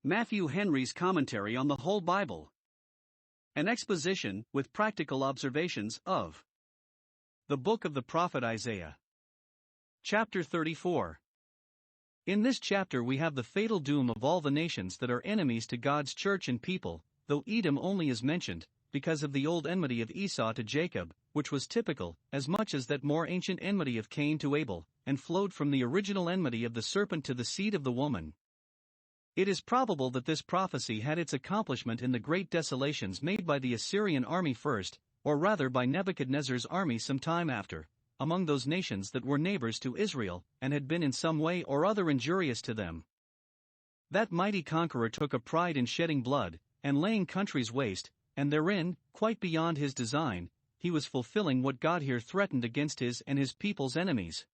Matthew Henry's Commentary on the Whole Bible. An exposition, with practical observations, of the book of the prophet Isaiah. Chapter 34. In this chapter we have the fatal doom of all the nations that are enemies to God's church and people, though Edom only is mentioned, because of the old enmity of Esau to Jacob, which was typical, as much as that more ancient enmity of Cain to Abel, and flowed from the original enmity of the serpent to the seed of the woman. It is probable that this prophecy had its accomplishment in the great desolations made by the Assyrian army first, or rather by Nebuchadnezzar's army some time after, among those nations that were neighbors to Israel, and had been in some way or other injurious to them. That mighty conqueror took a pride in shedding blood, and laying countries waste, and therein, quite beyond his design, he was fulfilling what God here threatened against his and his people's enemies.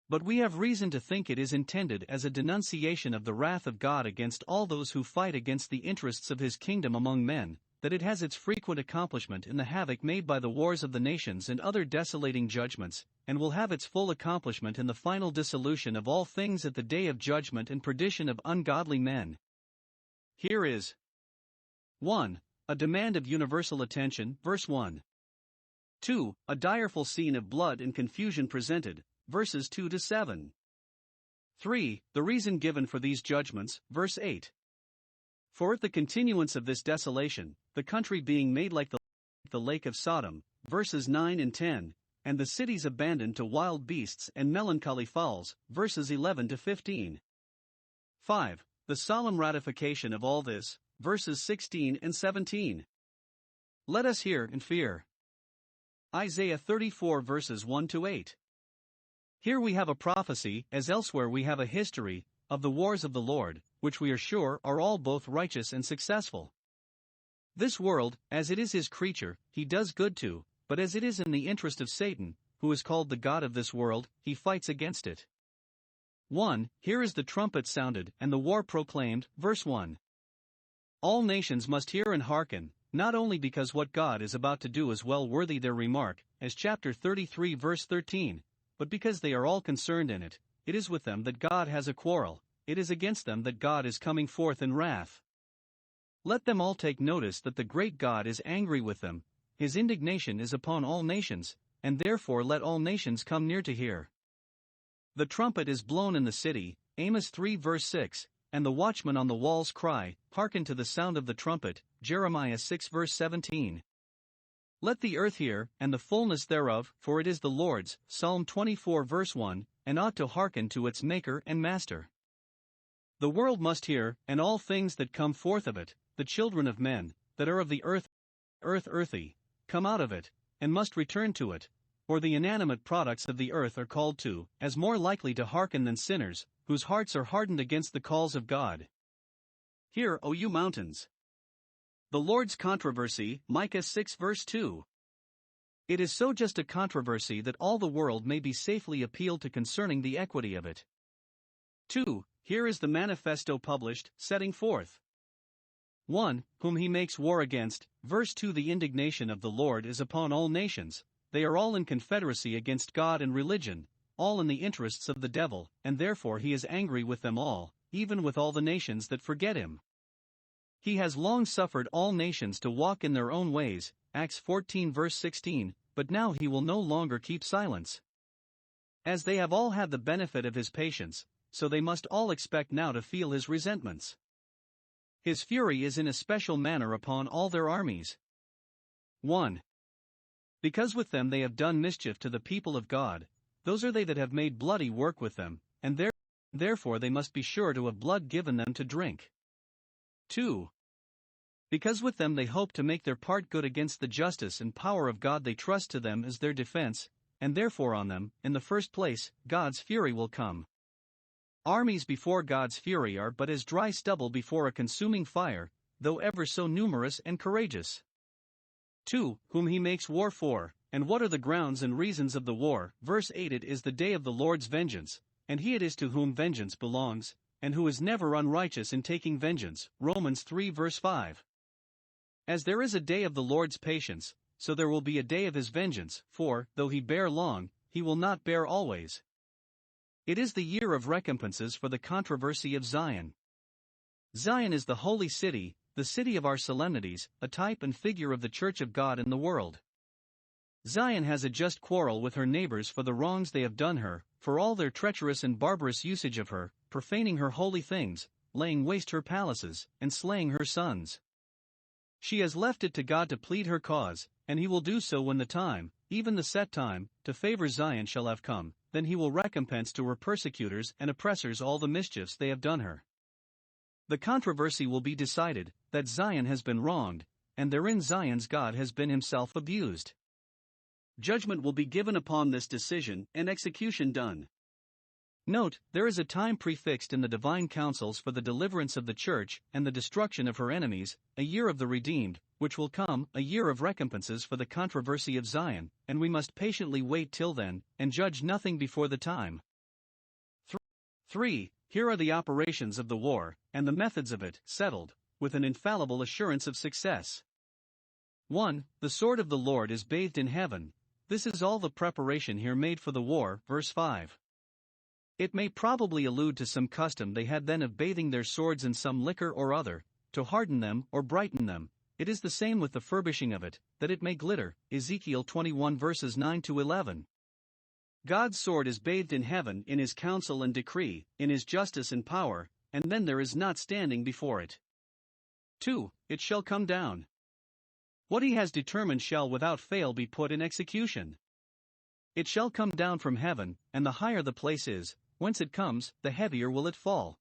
But we have reason to think it is intended as a denunciation of the wrath of God against all those who fight against the interests of his kingdom among men, that it has its frequent accomplishment in the havoc made by the wars of the nations and other desolating judgments, and will have its full accomplishment in the final dissolution of all things at the day of judgment and perdition of ungodly men. Here is 1. A demand of universal attention, verse 1. 2. A direful scene of blood and confusion presented, verses 2 to 7. 3. The reason given for these judgments, verse 8. For at the continuance of this desolation, the country being made like the lake of Sodom, verses 9 and 10, and the cities abandoned to wild beasts and melancholy fowls, verses 11 to 15. 5. The solemn ratification of all this, verses 16 and 17. Let us hear and fear. Isaiah 34 verses 1 to 8. Here we have a prophecy, as elsewhere we have a history, of the wars of the Lord, which we are sure are all both righteous and successful. This world, as it is his creature, he does good to, but as it is in the interest of Satan, who is called the god of this world, he fights against it. 1. Here is the trumpet sounded and the war proclaimed, verse 1. All nations must hear and hearken, not only because what God is about to do is well worthy their remark, as chapter 33 verse 13, but because they are all concerned in it. It is with them that God has a quarrel, it is against them that God is coming forth in wrath. Let them all take notice that the great God is angry with them, his indignation is upon all nations, and therefore let all nations come near to hear. The trumpet is blown in the city, Amos 3 verse 6, and the watchmen on the walls cry, hearken to the sound of the trumpet, Jeremiah 6 verse 17. Let the earth hear, and the fullness thereof, for it is the Lord's, Psalm 24 verse 1, and ought to hearken to its Maker and Master. The world must hear, and all things that come forth of it, the children of men, that are of the earthy, come out of it, and must return to it, or the inanimate products of the earth are called to, as more likely to hearken than sinners, whose hearts are hardened against the calls of God. Hear, O you mountains! The Lord's controversy, Micah 6 verse 2. It is so just a controversy that all the world may be safely appealed to concerning the equity of it. 2. Here is the manifesto published, setting forth 1. Whom he makes war against, verse 2. The indignation of the Lord is upon all nations, they are all in confederacy against God and religion, all in the interests of the devil, and therefore he is angry with them all, even with all the nations that forget him. He has long suffered all nations to walk in their own ways, Acts 14 verse 16, but now he will no longer keep silence. As they have all had the benefit of his patience, so they must all expect now to feel his resentments. His fury is in a special manner upon all their armies. 1. Because with them they have done mischief to the people of God, those are they that have made bloody work with them, and therefore they must be sure to have blood given them to drink. 2. Because with them they hope to make their part good against the justice and power of God, they trust to them as their defense, and therefore on them, in the first place, God's fury will come. Armies before God's fury are but as dry stubble before a consuming fire, though ever so numerous and courageous. 2. Whom he makes war for, and what are the grounds and reasons of the war, verse 8. It is the day of the Lord's vengeance, and he it is to whom vengeance belongs, and who is never unrighteous in taking vengeance, Romans 3 verse 5. As there is a day of the Lord's patience, so there will be a day of his vengeance, for, though he bear long, he will not bear always. It is the year of recompenses for the controversy of Zion. Zion is the holy city, the city of our solemnities, a type and figure of the Church of God in the world. Zion has a just quarrel with her neighbors for the wrongs they have done her, for all their treacherous and barbarous usage of her, profaning her holy things, laying waste her palaces, and slaying her sons. She has left it to God to plead her cause, and he will do so when the time, even the set time, to favor Zion shall have come, then he will recompense to her persecutors and oppressors all the mischiefs they have done her. The controversy will be decided, that Zion has been wronged, and therein Zion's God has been himself abused. Judgment will be given upon this decision, and execution done. Note, there is a time prefixed in the divine counsels for the deliverance of the church and the destruction of her enemies, a year of the redeemed, which will come, a year of recompenses for the controversy of Zion, and we must patiently wait till then, and judge nothing before the time. 3. Here are the operations of the war, and the methods of it, settled, with an infallible assurance of success. 1. The sword of the Lord is bathed in heaven. This is all the preparation here made for the war, verse 5. It may probably allude to some custom they had then of bathing their swords in some liquor or other, to harden them or brighten them. It is the same with the furbishing of it, that it may glitter, Ezekiel 21 verses 9-11. God's sword is bathed in heaven in his counsel and decree, in his justice and power, and then there is not standing before it. 2. It shall come down. What he has determined shall without fail be put in execution. It shall come down from heaven, and the higher the place is, whence it comes, the heavier will it fall.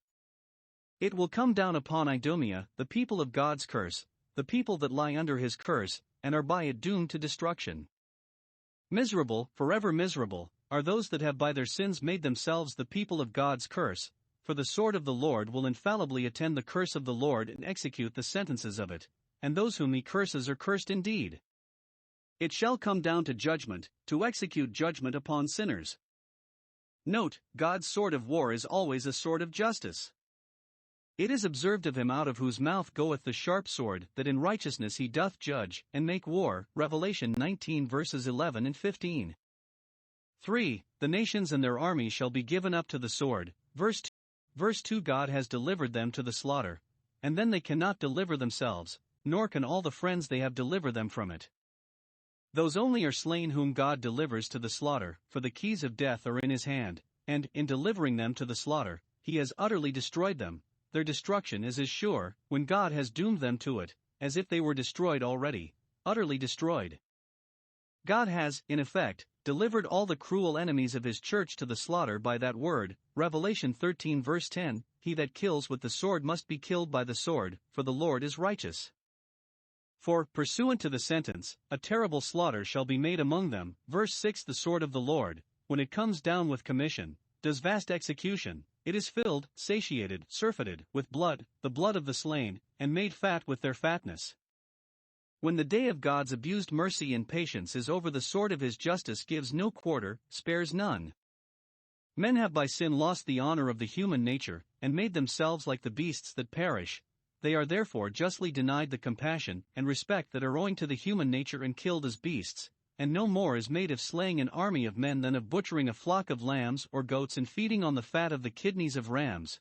It will come down upon Idumea, the people of God's curse, the people that lie under his curse, and are by it doomed to destruction. Miserable, forever miserable, are those that have by their sins made themselves the people of God's curse, for the sword of the Lord will infallibly attend the curse of the Lord and execute the sentences of it, and those whom he curses are cursed indeed. It shall come down to judgment, to execute judgment upon sinners. Note, God's sword of war is always a sword of justice. It is observed of him out of whose mouth goeth the sharp sword, that in righteousness he doth judge, and make war, Revelation 19 verses 11 and 15. 3. The nations and their armies shall be given up to the sword, verse 2. Verse 2 God has delivered them to the slaughter, and then they cannot deliver themselves, nor can all the friends they have deliver them from it. Those only are slain whom God delivers to the slaughter, for the keys of death are in his hand, and, in delivering them to the slaughter, he has utterly destroyed them. Their destruction is as sure, when God has doomed them to it, as if they were destroyed already, utterly destroyed. God has, in effect, delivered all the cruel enemies of his church to the slaughter by that word, Revelation 13 verse 10, he that kills with the sword must be killed by the sword, for the Lord is righteous. For, pursuant to the sentence, a terrible slaughter shall be made among them, verse 6 the sword of the Lord, when it comes down with commission, does vast execution, it is filled, satiated, surfeited, with blood, the blood of the slain, and made fat with their fatness. When the day of God's abused mercy and patience is over, the sword of his justice gives no quarter, spares none. Men have by sin lost the honor of the human nature, and made themselves like the beasts that perish. They are therefore justly denied the compassion and respect that are owing to the human nature and killed as beasts, and no more is made of slaying an army of men than of butchering a flock of lambs or goats and feeding on the fat of the kidneys of rams.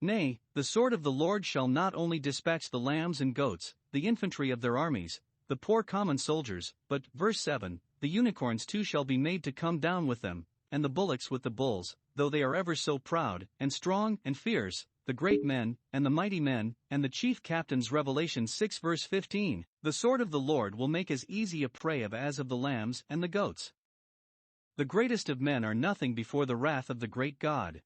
Nay, the sword of the Lord shall not only dispatch the lambs and goats, the infantry of their armies, the poor common soldiers, but, verse 7, the unicorns too shall be made to come down with them, and the bullocks with the bulls, though they are ever so proud, and strong, and fierce, the great men, and the mighty men, and the chief captains. Revelation 6 verse 15, the sword of the Lord will make as easy a prey of as of the lambs and the goats. The greatest of men are nothing before the wrath of the great God.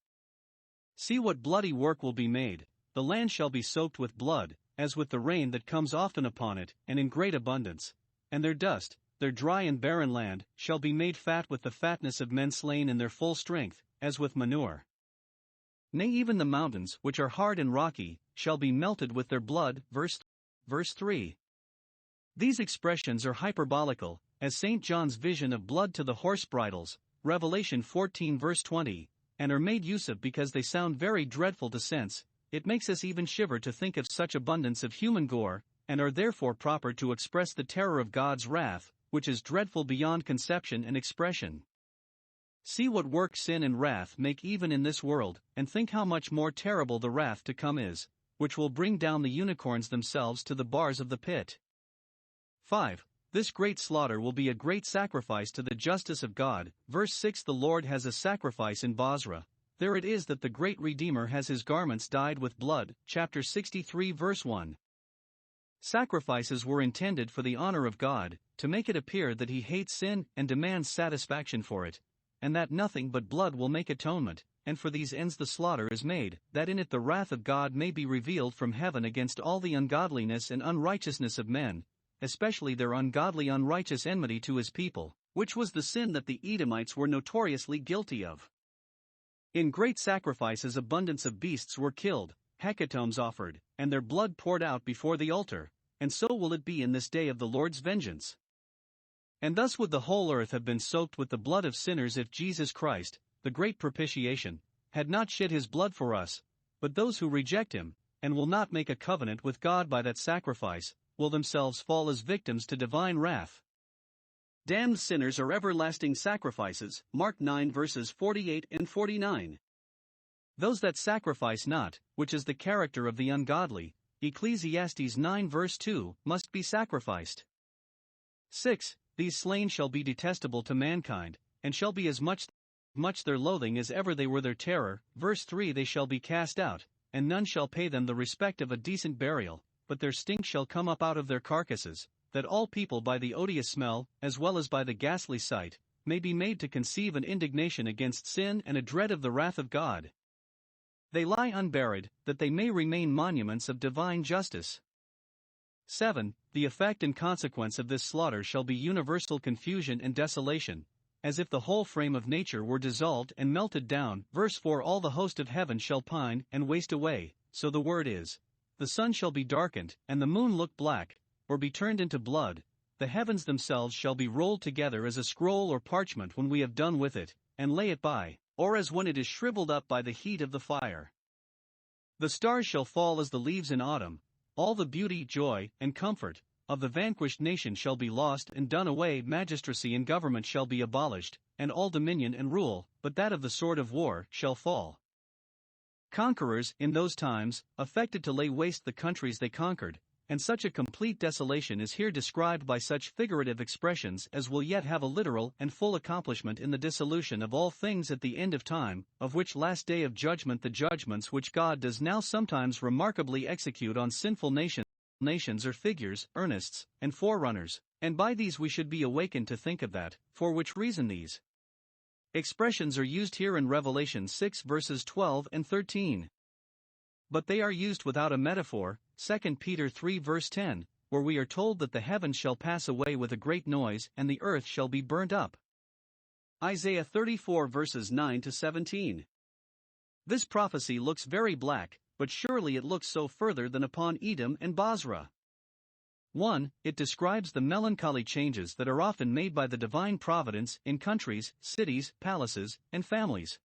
See what bloody work will be made, the land shall be soaked with blood, as with the rain that comes often upon it, and in great abundance, and their dust, their dry and barren land, shall be made fat with the fatness of men slain in their full strength, as with manure. Nay, even the mountains, which are hard and rocky, shall be melted with their blood. Verse 3. These expressions are hyperbolical, as St. John's vision of blood to the horse bridles, Revelation 14 verse 20, and are made use of because they sound very dreadful to sense. It makes us even shiver to think of such abundance of human gore, and are therefore proper to express the terror of God's wrath, which is dreadful beyond conception and expression. See what work sin and wrath make even in this world, and think how much more terrible the wrath to come is. which will bring down the unicorns themselves to the bars of the pit. 5. This great slaughter will be a great sacrifice to the justice of God. Verse 6. The Lord has a sacrifice in Bozrah. There it is that the great Redeemer has his garments dyed with blood. Chapter 63 verse 1. Sacrifices were intended for the honor of God, to make it appear that he hates sin and demands satisfaction for it, and that nothing but blood will make atonement, and for these ends the slaughter is made, that in it the wrath of God may be revealed from heaven against all the ungodliness and unrighteousness of men, especially their ungodly unrighteous enmity to his people, which was the sin that the Edomites were notoriously guilty of. In great sacrifices abundance of beasts were killed, hecatombs offered, and their blood poured out before the altar, and so will it be in this day of the Lord's vengeance. And thus would the whole earth have been soaked with the blood of sinners if Jesus Christ, the great propitiation, had not shed his blood for us. But those who reject him, and will not make a covenant with God by that sacrifice, will themselves fall as victims to divine wrath. Damned sinners are everlasting sacrifices. Mark 9 verses 48 and 49. Those that sacrifice not, which is the character of the ungodly, Ecclesiastes 9 verse 2, must be sacrificed. 6. These slain shall be detestable to mankind, and shall be as much their loathing as ever they were their terror. Verse 3. They shall be cast out, and none shall pay them the respect of a decent burial, but their stink shall come up out of their carcasses, that all people by the odious smell, as well as by the ghastly sight, may be made to conceive an indignation against sin and a dread of the wrath of God. They lie unburied, that they may remain monuments of divine justice. 7. The effect and consequence of this slaughter shall be universal confusion and desolation, as if the whole frame of nature were dissolved and melted down. Verse 4. All the host of heaven shall pine and waste away, so the word is. The sun shall be darkened, and the moon look black, or be turned into blood. The heavens themselves shall be rolled together as a scroll or parchment when we have done with it, and lay it by, or as when it is shriveled up by the heat of the fire. The stars shall fall as the leaves in autumn. All the beauty, joy, and comfort of the vanquished nation shall be lost and done away. Magistracy and government shall be abolished, and all dominion and rule, but that of the sword of war, shall fall. Conquerors, in those times, affected to lay waste the countries they conquered, and such a complete desolation is here described by such figurative expressions as will yet have a literal and full accomplishment in the dissolution of all things at the end of time, of which last day of judgment the judgments which God does now sometimes remarkably execute on sinful nations are figures, earnests, and forerunners, and by these we should be awakened to think of that, for which reason these expressions are used here in Revelation 6 verses 12 and 13. But they are used without a metaphor. 2 Peter 3 verse 10, where we are told that the heavens shall pass away with a great noise and the earth shall be burnt up. Isaiah 34 verses 9 to 17. This prophecy looks very black, but surely it looks so further than upon Edom and Bozrah. 1. It describes the melancholy changes that are often made by the divine providence in countries, cities, palaces, and families.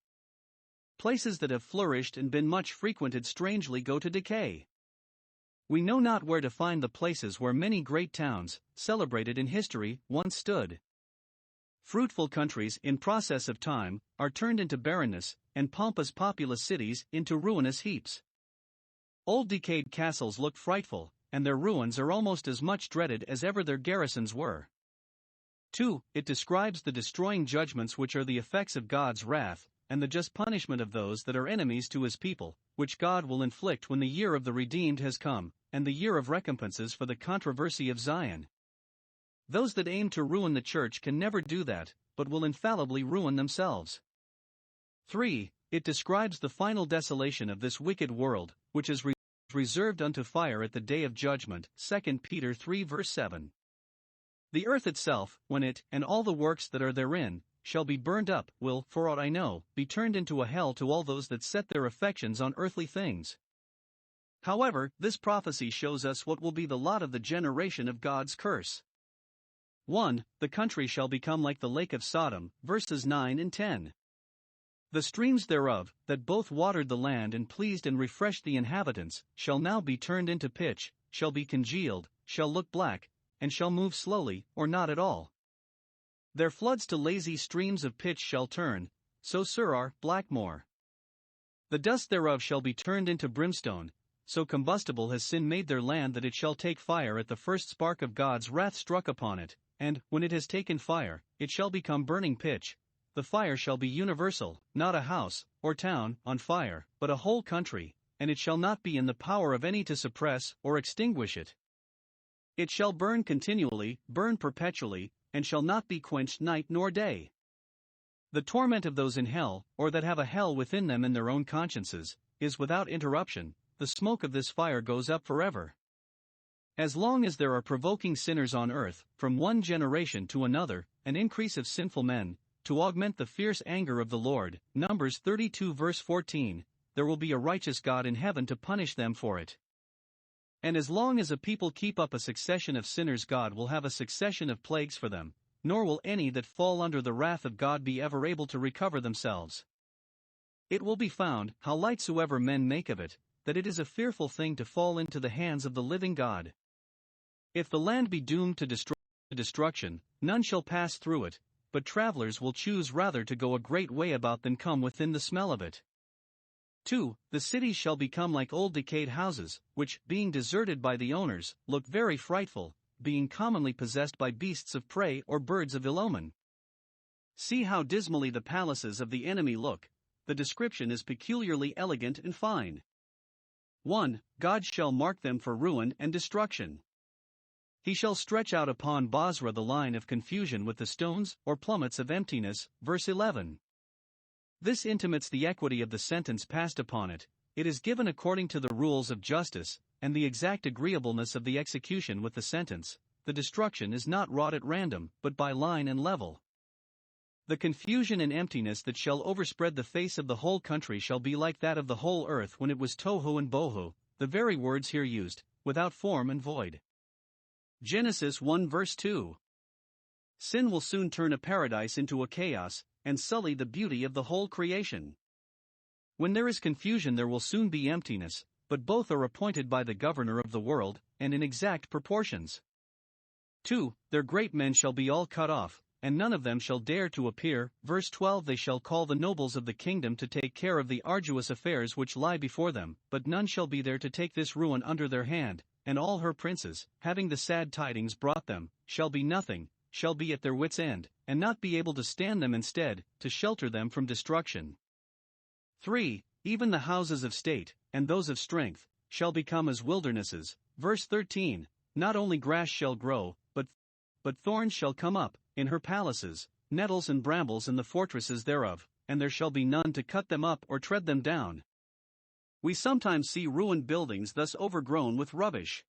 Places that have flourished and been much frequented strangely go to decay. We know not where to find the places where many great towns, celebrated in history, once stood. Fruitful countries, in process of time, are turned into barrenness, and pompous populous cities into ruinous heaps. Old decayed castles look frightful, and their ruins are almost as much dreaded as ever their garrisons were. 2. It describes the destroying judgments which are the effects of God's wrath, and the just punishment of those that are enemies to his people, which God will inflict when the year of the redeemed has come, and the year of recompenses for the controversy of Zion. Those that aim to ruin the church can never do that, but will infallibly ruin themselves. 3. It describes the final desolation of this wicked world, which is reserved unto fire at the day of judgment. 2 Peter 3 verse 7. The earth itself, when it, and all the works that are therein, shall be burned up, will, for aught I know, be turned into a hell to all those that set their affections on earthly things. However, this prophecy shows us what will be the lot of the generation of God's curse. 1. The country shall become like the lake of Sodom, verses 9 and 10. The streams thereof, that both watered the land and pleased and refreshed the inhabitants, shall now be turned into pitch, shall be congealed, shall look black, and shall move slowly, or not at all. Their floods to lazy streams of pitch shall turn, so Surar, Blackmore. The dust thereof shall be turned into brimstone, so combustible has sin made their land that it shall take fire at the first spark of God's wrath struck upon it, and, when it has taken fire, it shall become burning pitch. The fire shall be universal, not a house, or town, on fire, but a whole country, and it shall not be in the power of any to suppress or extinguish it. It shall burn continually, burn perpetually, and shall not be quenched night nor day. The torment of those in hell, or that have a hell within them in their own consciences, is without interruption. The smoke of this fire goes up forever. As long as there are provoking sinners on earth, from one generation to another, an increase of sinful men, to augment the fierce anger of the Lord, Numbers 32 verse 14, there will be a righteous God in heaven to punish them for it. And as long as a people keep up a succession of sinners, God will have a succession of plagues for them, nor will any that fall under the wrath of God be ever able to recover themselves. It will be found, how light soever men make of it, that it is a fearful thing to fall into the hands of the living God. If the land be doomed to destruction, none shall pass through it, but travelers will choose rather to go a great way about than come within the smell of it. 2. The cities shall become like old decayed houses, which, being deserted by the owners, look very frightful, being commonly possessed by beasts of prey or birds of ill omen. See how dismally the palaces of the enemy look. The description is peculiarly elegant and fine. 1. God shall mark them for ruin and destruction. He shall stretch out upon Bozrah the line of confusion with the stones or plummets of emptiness, verse 11. This intimates the equity of the sentence passed upon it. It is given according to the rules of justice, and the exact agreeableness of the execution with the sentence. The destruction is not wrought at random, but by line and level. The confusion and emptiness that shall overspread the face of the whole country shall be like that of the whole earth when it was tohu and bohu, the very words here used, without form and void. Genesis 1 verse 2. Sin will soon turn a paradise into a chaos, and sully the beauty of the whole creation. When there is confusion there will soon be emptiness, but both are appointed by the governor of the world, and in exact proportions. 2. Their great men shall be all cut off, and none of them shall dare to appear. Verse 12. They shall call the nobles of the kingdom to take care of the arduous affairs which lie before them, but none shall be there to take this ruin under their hand, and all her princes, having the sad tidings brought them, shall be nothing, shall be at their wits' end, and not be able to stand them instead, to shelter them from destruction. 3. Even the houses of state, and those of strength, shall become as wildernesses. Verse 13. Not only grass shall grow, but thorns shall come up, in her palaces, nettles and brambles in the fortresses thereof, and there shall be none to cut them up or tread them down. We sometimes see ruined buildings thus overgrown with rubbish.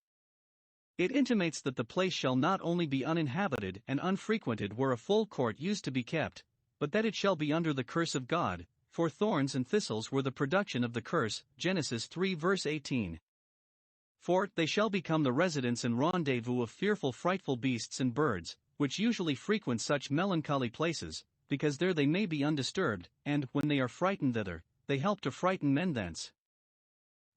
It intimates that the place shall not only be uninhabited and unfrequented where a full court used to be kept, but that it shall be under the curse of God, for thorns and thistles were the production of the curse. Genesis 3 verse 18. 4. They shall become the residence and rendezvous of fearful frightful beasts and birds, which usually frequent such melancholy places, because there they may be undisturbed, and, when they are frightened thither, they help to frighten men thence.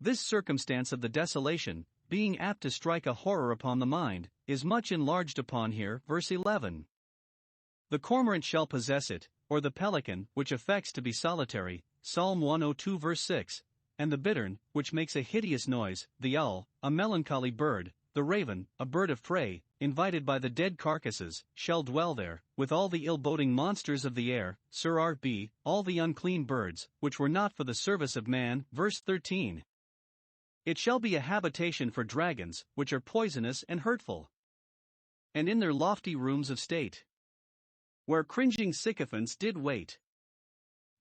This circumstance of the desolation, being apt to strike a horror upon the mind, is much enlarged upon here. Verse 11. The cormorant shall possess it, or the pelican, which affects to be solitary, Psalm 102 verse 6, and the bittern, which makes a hideous noise, the owl, a melancholy bird, the raven, a bird of prey, invited by the dead carcasses, shall dwell there, with all the ill-boding monsters of the air, Surah B, all the unclean birds, which were not for the service of man. Verse 13. It shall be a habitation for dragons, which are poisonous and hurtful. And in their lofty rooms of state, where cringing sycophants did wait,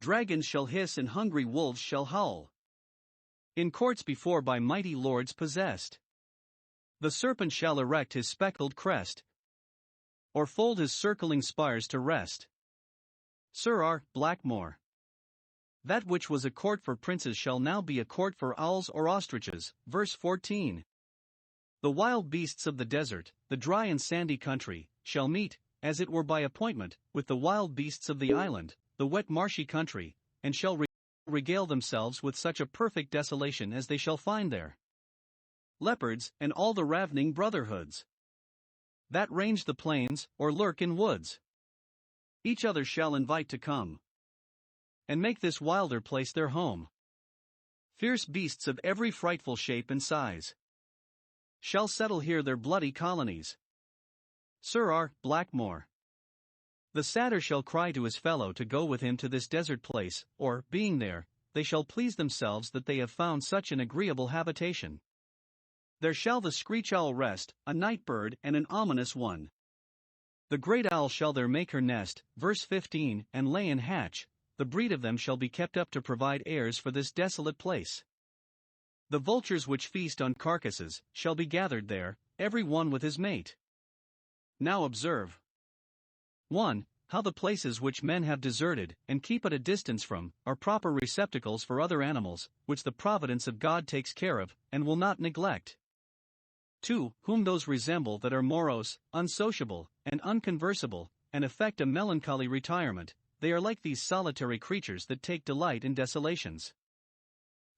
dragons shall hiss and hungry wolves shall howl. In courts before by mighty lords possessed, the serpent shall erect his speckled crest, or fold his circling spires to rest. Surah, Blackmore. That which was a court for princes shall now be a court for owls or ostriches. Verse 14. The wild beasts of the desert, the dry and sandy country, shall meet, as it were by appointment, with the wild beasts of the island, the wet marshy country, and shall regale themselves with such a perfect desolation as they shall find there. Leopards, and all the ravening brotherhoods that range the plains, or lurk in woods, each other shall invite to come, and make this wilder place their home. Fierce beasts of every frightful shape and size shall settle here their bloody colonies. Sir Blackmore. The satyr shall cry to his fellow to go with him to this desert place, or, being there, they shall please themselves that they have found such an agreeable habitation. There shall the screech owl rest, a night bird and an ominous one. The great owl shall there make her nest, verse 15, and lay and hatch, the breed of them shall be kept up to provide heirs for this desolate place. The vultures which feast on carcasses, shall be gathered there, every one with his mate. Now observe. 1. How the places which men have deserted, and keep at a distance from, are proper receptacles for other animals, which the providence of God takes care of, and will not neglect. 2. Whom those resemble that are morose, unsociable, and unconversable, and affect a melancholy retirement, they are like these solitary creatures that take delight in desolations.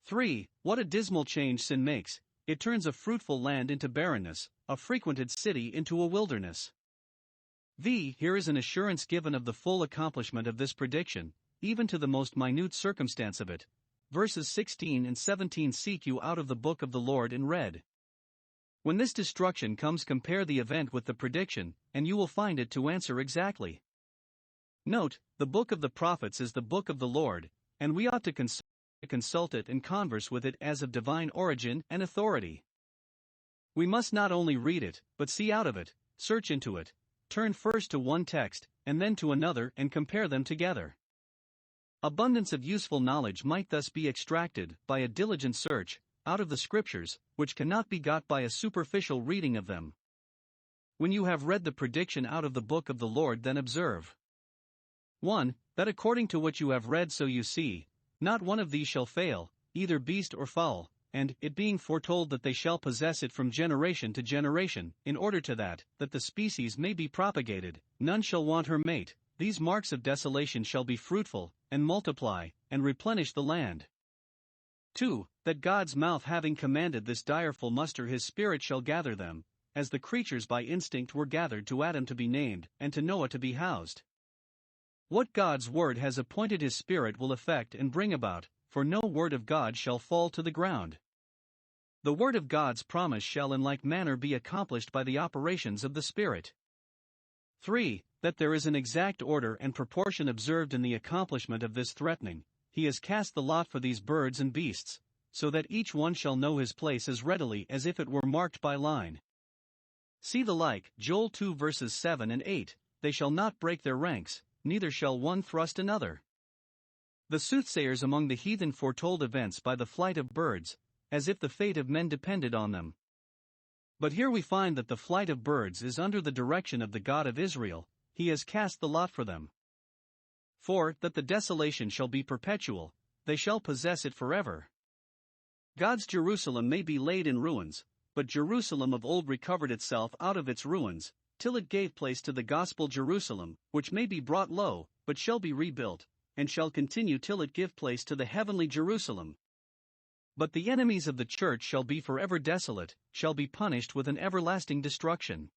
3. What a dismal change sin makes, it turns a fruitful land into barrenness, a frequented city into a wilderness. Here is an assurance given of the full accomplishment of this prediction, even to the most minute circumstance of it. Verses 16 and 17 seek you out of the book of the Lord in red. When this destruction comes, compare the event with the prediction, and you will find it to answer exactly. Note, the book of the prophets is the book of the Lord, and we ought to consult it and converse with it as of divine origin and authority. We must not only read it, but see out of it, search into it, turn first to one text, and then to another, and compare them together. Abundance of useful knowledge might thus be extracted, by a diligent search, out of the Scriptures, which cannot be got by a superficial reading of them. When you have read the prediction out of the book of the Lord, then observe. 1. That according to what you have read so you see, not one of these shall fail, either beast or fowl, and, it being foretold that they shall possess it from generation to generation, in order that the species may be propagated, none shall want her mate, these marks of desolation shall be fruitful, and multiply, and replenish the land. 2. That God's mouth having commanded this direful muster, his Spirit shall gather them, as the creatures by instinct were gathered to Adam to be named, and to Noah to be housed. What God's word has appointed, his Spirit will effect and bring about, for no word of God shall fall to the ground. The word of God's promise shall in like manner be accomplished by the operations of the Spirit. 3. That there is an exact order and proportion observed in the accomplishment of this threatening. He has cast the lot for these birds and beasts, so that each one shall know his place as readily as if it were marked by line. See the like, Joel 2 verses 7 and 8, they shall not break their ranks, neither shall one thrust another. The soothsayers among the heathen foretold events by the flight of birds, as if the fate of men depended on them. But here we find that the flight of birds is under the direction of the God of Israel, he has cast the lot for them. 4. That the desolation shall be perpetual, they shall possess it forever. God's Jerusalem may be laid in ruins, but Jerusalem of old recovered itself out of its ruins, till it gave place to the gospel Jerusalem, which may be brought low, but shall be rebuilt, and shall continue till it give place to the heavenly Jerusalem. But the enemies of the church shall be forever desolate, shall be punished with an everlasting destruction.